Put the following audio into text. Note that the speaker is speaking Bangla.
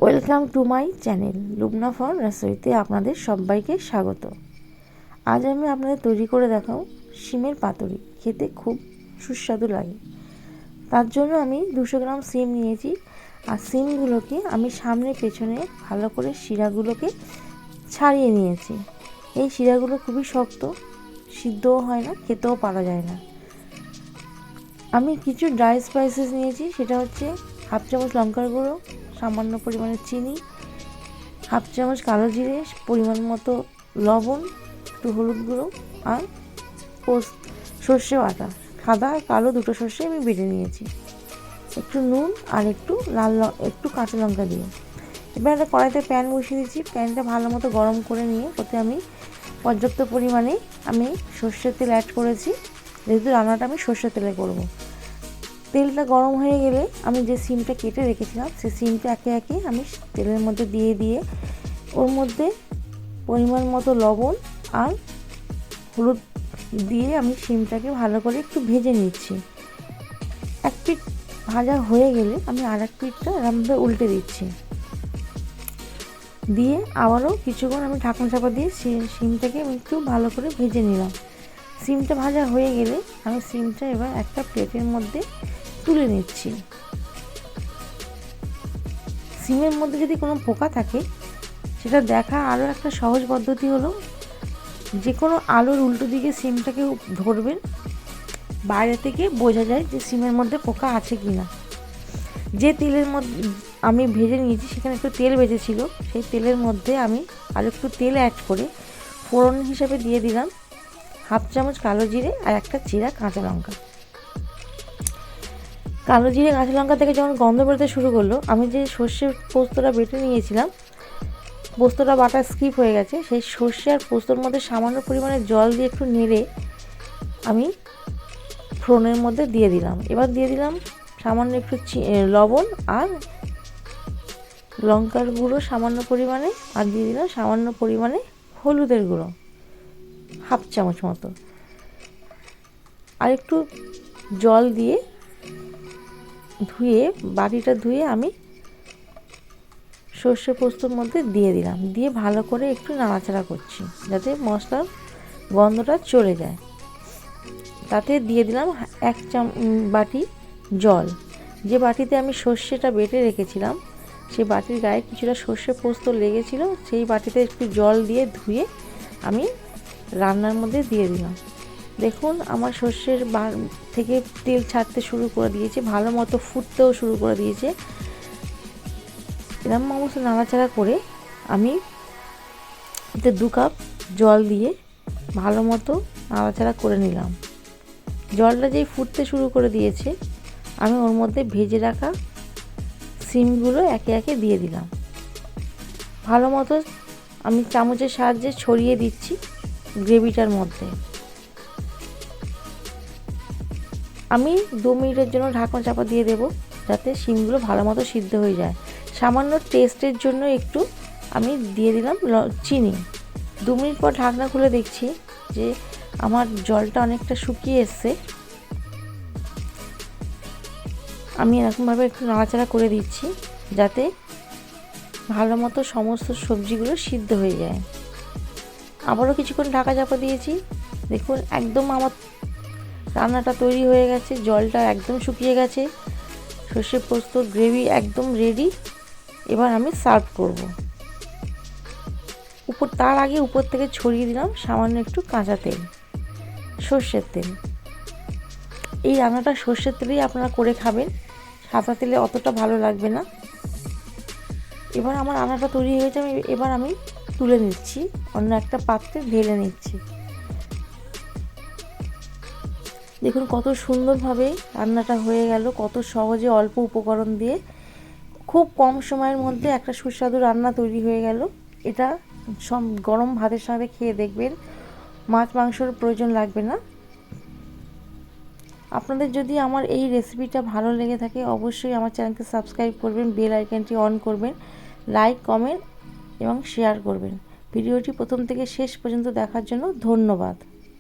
Welcome to my channel Lubna for রাসোইতে আপনাদের সবাইকে স্বাগত। আজ আমি আপনাদের তৈরি করে দেখাবো শিমের পাতুরি। খেতে খুব সুস্বাদু লাগে। তার জন্য আমি 200 গ্রাম শিম নিয়েছি। আর শিমগুলোকে আমি সামনে পেছনে ভালো করে শিরাগুলোকে ছাড়িয়ে নিয়েছি। এই শিরাগুলো খুবই শক্ত, সিদ্ধও হয় না, খেতেও পারা যায় না। আমি কিছু ড্রাই স্পাইসেস নিয়েছি, সেটা হচ্ছে হাফ চামচ লঙ্কার গুঁড়ো, সামান্য পরিমাণে চিনি, হাফ চামচ কালো জিরে, পরিমাণ মতো লবণ, একটু হলুদ গুঁড়ো আর সর্ষে বাটা, সাদা আর কালো দুটো সর্ষে আমি বেটে নিয়েছি, একটু নুন আর একটু কাঁচা লঙ্কা দিয়ে। এবার একটা কড়াইতে প্যান বসিয়ে দিচ্ছি। প্যানটা ভালো মতো গরম করে নিয়ে ওতে আমি পর্যাপ্ত পরিমাণে সর্ষের তেল অ্যাড করেছি, যেহেতু রান্নাটা আমি সর্ষের তেলে করব। তেলটা গরম হয়ে গেলে আমি যে সিমটা কেটে রেখেছিলাম সেই সিমটা একে একে আমি তেলের মধ্যে দিয়ে ওর মধ্যে পরিমাণ মতো লবণ আর হলুদ দিয়ে আমি সিমটাকে ভালো করে একটু ভেজে নিচ্ছি। এক পিঠ ভাজা হয়ে গেলে আমি আর এক পিঠটা এরকমভাবে উল্টে দিচ্ছি, দিয়ে আবারও কিছুক্ষণ আমি ঢাকনা চাপা দিয়ে সিমটাকে আমি একটু ভালো করে ভেজে নিলাম। সিমটা ভাজা হয়ে গেলে আমি সিমটা এবার একটা প্লেটের মধ্যে তুলে নিচ্ছি। সিমের মধ্যে যদি কোনো পোকা থাকে সেটা দেখা আরও একটা সহজ পদ্ধতি হলো, যে কোনো আলুর উল্টো দিকে সিমটাকে ধরবেন, বাইরে থেকে বোঝা যায় যে সিমের মধ্যে পোকা আছে কি না। যে তেলের মধ্যে আমি ভেজে নিয়েছি সেখানে একটু তেল বেঁচেছিল, সেই তেলের মধ্যে আমি আর একটু তেল অ্যাড করে ফোড়ন হিসেবে দিয়ে দিলাম হাফ চামচ কালো জিরে আর একটা চিরা কাঁচা লঙ্কা। কালো জিরে কাঁচা লঙ্কা থেকে যখন গন্ধ বেরোতে শুরু করলো, আমি যে সর্ষের পোস্তটা বেটে নিয়েছিলাম, পোস্তটা বাটা স্কিপ হয়ে গেছে, সেই সর্ষে আর পোস্তর মধ্যে সামান্য পরিমাণে জল দিয়ে একটু নেড়ে আমি ফোড়নের মধ্যে দিয়ে দিলাম। এবার দিয়ে দিলাম সামান্য একটু লবণ আর লঙ্কার গুঁড়ো সামান্য পরিমাণে, আর দিয়ে দিলাম সামান্য পরিমাণে হলুদের গুঁড়ো হাফ চামচ মতো, আর একটু জল দিয়ে বাটিটা ধুয়ে আমি সর্ষে পোস্তর মধ্যে দিয়ে দিলাম। দিয়ে ভালো করে একটু নাড়াচাড়া করছি যাতে মশলার গন্ধটা চলে যায়। তাতে দিয়ে দিলাম এক বাটি জল। যে বাটিতে আমি সর্ষেটা বেটে রেখেছিলাম সেই বাটির গায়ে কিছুটা সর্ষে পোস্ত লেগেছিল, সেই বাটিতে একটু জল দিয়ে ধুয়ে আমি রান্নার মধ্যে দিয়ে দিলাম। দেখুন আমার সর্ষের থেকে তেল ছাড়তে শুরু করে দিয়েছে, ভালো মতো ফুটতেও শুরু করে দিয়েছে। এরকম অবস্থা নাড়াচাড়া করে আমি এতে 2 কাপ জল দিয়ে ভালো মতো নাড়াচাড়া করে নিলাম। জলটা যেই ফুটতে শুরু করে দিয়েছে আমি ওর মধ্যে ভেজে রাখা শিমগুলো একে একে দিয়ে দিলাম। ভালো মতো আমি চামচের সাহায্যে ছড়িয়ে দিচ্ছি গ্রেভিটার মধ্যে। আমি 2 মিনিটের জন্য ঢাকনা চাপা দিয়ে দেবো যাতে শিমগুলো ভালো মতো সিদ্ধ হয়ে যায়। সামান্য টেস্টের জন্য একটু আমি দিয়ে দিলাম চিনি। 2 মিনিট পর ঢাকনা খুলে দেখছি যে আমার জলটা অনেকটা শুকিয়ে এসছে। আমি এরকমভাবে একটু নাড়াচাড়া করে দিচ্ছি যাতে ভালো মতো সমস্ত সবজিগুলো সিদ্ধ হয়ে যায়। আবারও কিছুক্ষণ ঢাকা চাপা দিয়েছি। দেখুন একদম আমার রান্নাটা তৈরি হয়ে গেছে, জলটা একদম শুকিয়ে গেছে, সর্ষে পোস্ত গ্রেভি একদম রেডি। এবার আমি সার্ভ করব। তার আগে উপর থেকে ছড়িয়ে দিলাম সামান্য একটু কাঁচা তেল, সর্ষের তেল। এই রান্নাটা সর্ষের তেলেই আপনারা করে খাবেন, সাদা তেলে অতটা ভালো লাগবে না। এবার আমার রান্নাটা তৈরি হয়েছে, এবার আমি তুলে নিচ্ছি, অন্য একটা পাত্রে ঢেলে নিচ্ছি। দেখুন কত সুন্দরভাবে রান্নাটা হয়ে গেল, কত সহজে অল্প উপকরণ দিয়ে খুব কম সময়ের মধ্যে একটা সুস্বাদু রান্না তৈরি হয়ে গেল। এটা সব গরম ভাতের সাথে খেয়ে দেখবেন, মাছ মাংসর প্রয়োজন লাগবে না। আপনাদের যদি আমার এই রেসিপিটা ভালো লেগে থাকে অবশ্যই আমার চ্যানেলকে সাবস্ক্রাইব করবেন, বেল আইকনটি অন করবেন, লাইক কমেন্ট এবং শেয়ার করবেন। ভিডিওটি প্রথম থেকে শেষ পর্যন্ত দেখার জন্য ধন্যবাদ।